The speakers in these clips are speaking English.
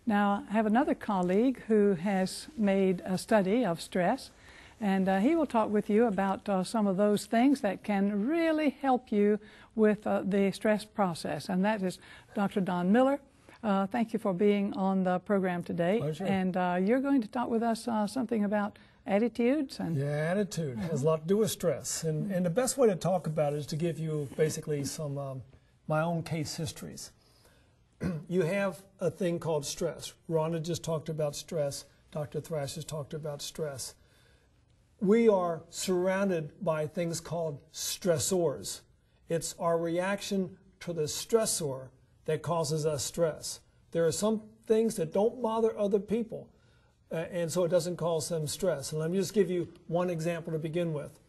Now, I have another colleague who has made a study of stress, and he will talk with you about some of those things that can really help you with the stress process, and that is Dr. Don Miller. Thank you for being on the program today. Pleasure. And you're going to talk with us something about attitudes. And yeah, attitude has a lot to do with stress. And the best way to talk about it is to give you basically some my own case histories. You have a thing called stress. Rhonda just talked about stress. Dr. Thrash has talked about stress. We are surrounded by things called stressors. It's our reaction to the stressor that causes us stress. There are some things that don't bother other people, and so it doesn't cause them stress. And let me just give you one example to begin with.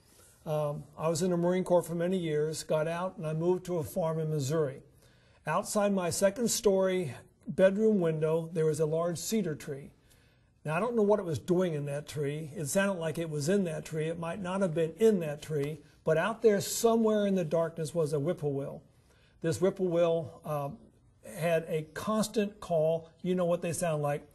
I was in the Marine Corps for many years, got out, and I moved to a farm in Missouri. Outside my second-story bedroom window, there was a large cedar tree. Now, I don't know what it was doing in that tree. It sounded like it was in that tree. It might not have been in that tree, but out there somewhere in the darkness was a whippoorwill. This whippoorwill had a constant call. You know what they sound like.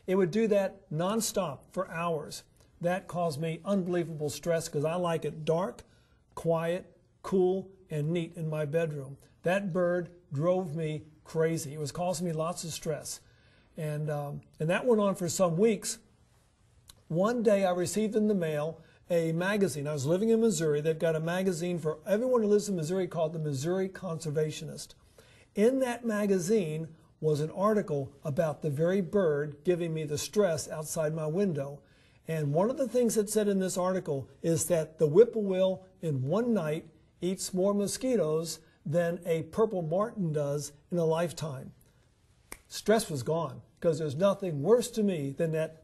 It would do that nonstop for hours. That caused me unbelievable stress because I like it dark, quiet, cool, and neat in my bedroom. That bird drove me crazy. It was causing me lots of stress. And that went on for some weeks. One day I received in the mail a magazine. I was living in Missouri. They've got a magazine for everyone who lives in Missouri called the Missouri Conservationist. In that magazine was an article about the very bird giving me the stress outside my window. And one of the things it said in this article is that the whippoorwill in one night eats more mosquitoes than a purple martin does in a lifetime. Stress was gone because there's nothing worse to me than that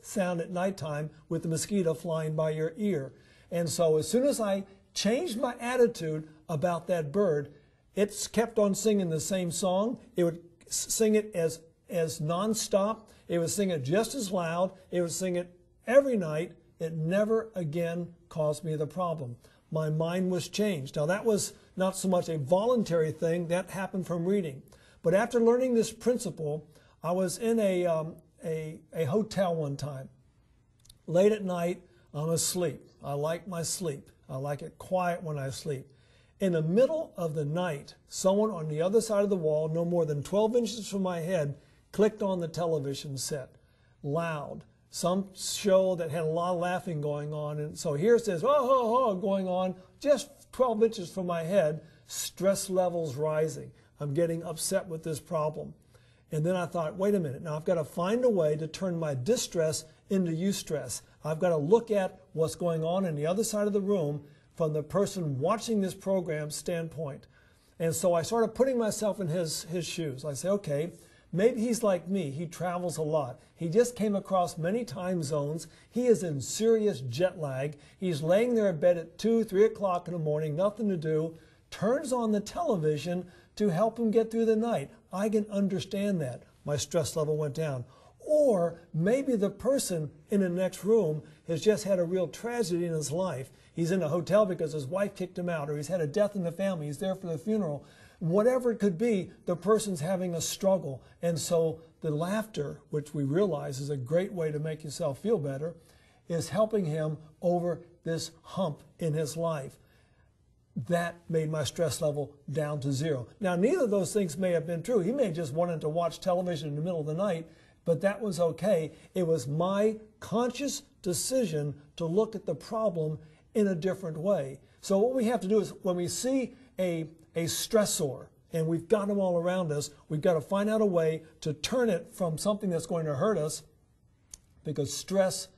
sound at nighttime with the mosquito flying by your ear. And so as soon as I changed my attitude about that bird, it kept on singing the same song. It would sing it as nonstop. It would sing it just as loud. It would sing it every night. It never again caused me the problem. My mind was changed. Now that was not so much a voluntary thing. That happened from reading. But after learning this principle, I was in a hotel one time. Late at night, I'm asleep. I like my sleep. I like it quiet when I sleep. In the middle of the night, someone on the other side of the wall, no more than 12 inches from my head, clicked on the television set, loud. Some show that had a lot of laughing going on. And so here it says, oh, oh, oh, going on, just 12 inches from my head, stress levels rising. I'm getting upset with this problem. And then I thought, wait a minute, now I've got to find a way to turn my distress into eustress. I've got to look at what's going on the other side of the room from the person watching this program standpoint. And so I started putting myself in his shoes. I say, okay, maybe he's like me. He travels a lot. He just came across many time zones. He is in serious jet lag. He's laying there in bed at 2, 3 o'clock in the morning, nothing to do, turns on the television to help him get through the night. I can understand that. My stress level went down. Or maybe the person in the next room has just had a real tragedy in his life. He's in a hotel because his wife kicked him out, or he's had a death in the family. He's there for the funeral. Whatever it could be, the person's having a struggle. And so the laughter, which we realize is a great way to make yourself feel better, is helping him over this hump in his life. That made my stress level down to 0. Now, neither of those things may have been true. He may have just wanted to watch television in the middle of the night, but that was okay. It was my conscious decision to look at the problem in a different way. So what we have to do is when we see a stressor, and we've got them all around us, we've got to find out a way to turn it from something that's going to hurt us, because stress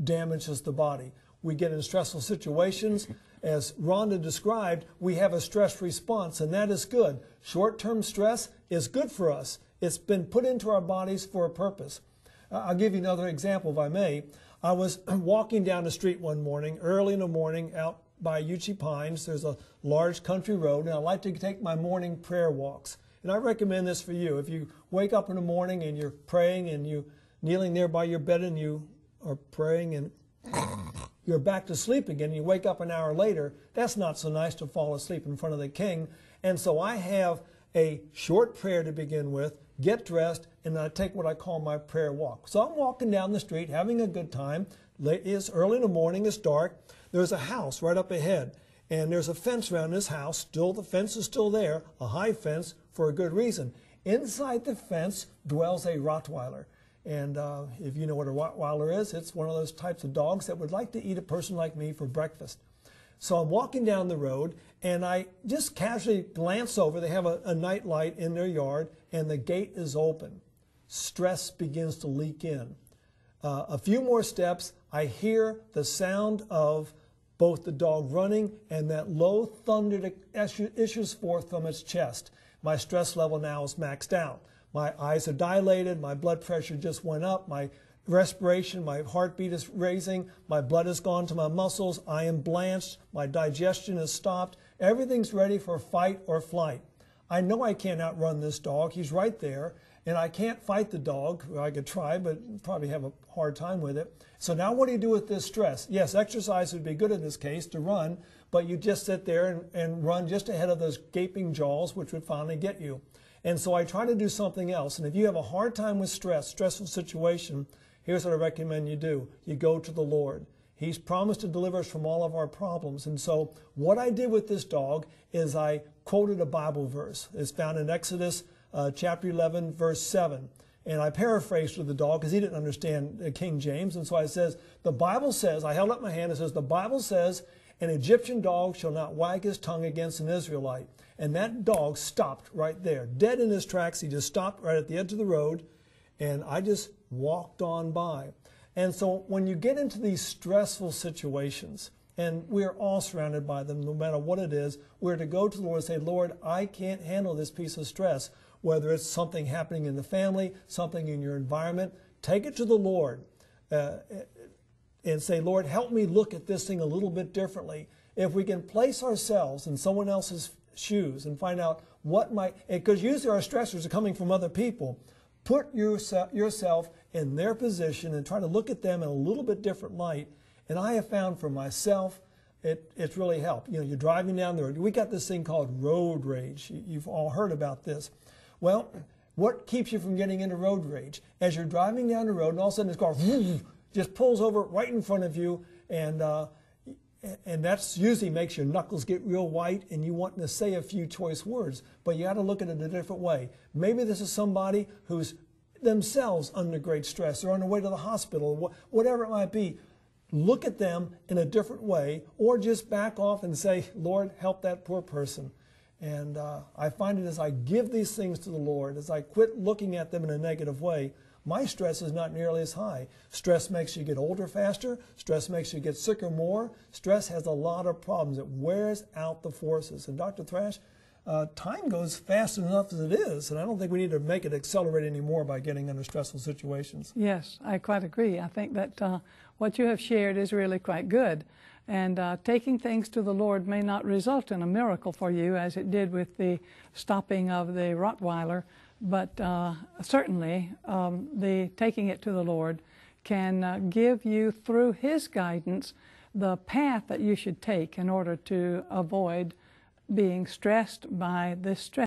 damages the body. We get in stressful situations. As Rhonda described, we have a stress response, and that is good. Short-term stress is good for us. It's been put into our bodies for a purpose. I'll give you another example, if I may. I was walking down the street one morning, early in the morning, out by Uchee Pines. There's a large country road, and I like to take my morning prayer walks. And I recommend this for you. If you wake up in the morning and you're praying and you're kneeling there by your bed and you are praying and you're back to sleep again, you wake up an hour later, that's not so nice to fall asleep in front of the king. And so I have a short prayer to begin with, get dressed, and I take what I call my prayer walk. So I'm walking down the street, having a good time. It's early in the morning, it's dark. There's a house right up ahead, and there's a fence around this house. Still, the fence is still there, a high fence for a good reason. Inside the fence dwells a Rottweiler. And if you know what a Rottweiler is, it's one of those types of dogs that would like to eat a person like me for breakfast. So I'm walking down the road, and I just casually glance over. They have a night light in their yard, and the gate is open. Stress begins to leak in. A few more steps, I hear the sound of both the dog running and that low thunder that issues forth from its chest. My stress level now is maxed out. My eyes are dilated, my blood pressure just went up, my respiration, my heartbeat is raising, my blood has gone to my muscles, I am blanched, my digestion is stopped, everything's ready for fight or flight. I know I can't outrun this dog, he's right there, and I can't fight the dog. Well, I could try, but probably have a hard time with it. So now what do you do with this stress? Yes, exercise would be good in this case to run, but you just sit there and run just ahead of those gaping jaws, which would finally get you. And so I try to do something else. And if you have a hard time with stressful situation, here's what I recommend you do. You go to the Lord. He's promised to deliver us from all of our problems. And so what I did with this dog is I quoted a Bible verse. It's found in Exodus chapter 11, verse 7. And I paraphrased with the dog because he didn't understand King James. And so I says, the Bible says, I held up my hand, it says, the Bible says, an Egyptian dog shall not wag his tongue against an Israelite. And that dog stopped right there, dead in his tracks. He just stopped right at the edge of the road, and I just walked on by. And so when you get into these stressful situations, and we're all surrounded by them, no matter what it is, we're to go to the Lord and say, Lord, I can't handle this piece of stress, whether it's something happening in the family, something in your environment. Take it to the Lord and say, Lord, help me look at this thing a little bit differently. If we can place ourselves in someone else's shoes and find out what might, because usually our stressors are coming from other people, put yourself in their position and try to look at them in a little bit different light. And I have found for myself, it's really helped. You know, you're driving down the road. We got this thing called road rage. You've all heard about this. Well, what keeps you from getting into road rage? As you're driving down the road, and all of a sudden this car just pulls over right in front of you, and that's usually makes your knuckles get real white, and you want to say a few choice words. But you got to look at it a different way. Maybe this is somebody who's themselves under great stress. They're on their way to the hospital, whatever it might be. Look at them in a different way, or just back off and say, Lord, help that poor person. And I find it as I give these things to the Lord, as I quit looking at them in a negative way, my stress is not nearly as high. Stress makes you get older faster. Stress makes you get sicker more. Stress has a lot of problems. It wears out the forces. And Dr. Thrash, time goes fast enough as it is, and I don't think we need to make it accelerate anymore by getting under stressful situations. Yes, I quite agree. I think that what you have shared is really quite good. And taking things to the Lord may not result in a miracle for you, as it did with the stopping of the Rottweiler, but certainly the taking it to the Lord can give you, through His guidance, the path that you should take in order to avoid being stressed by this stress.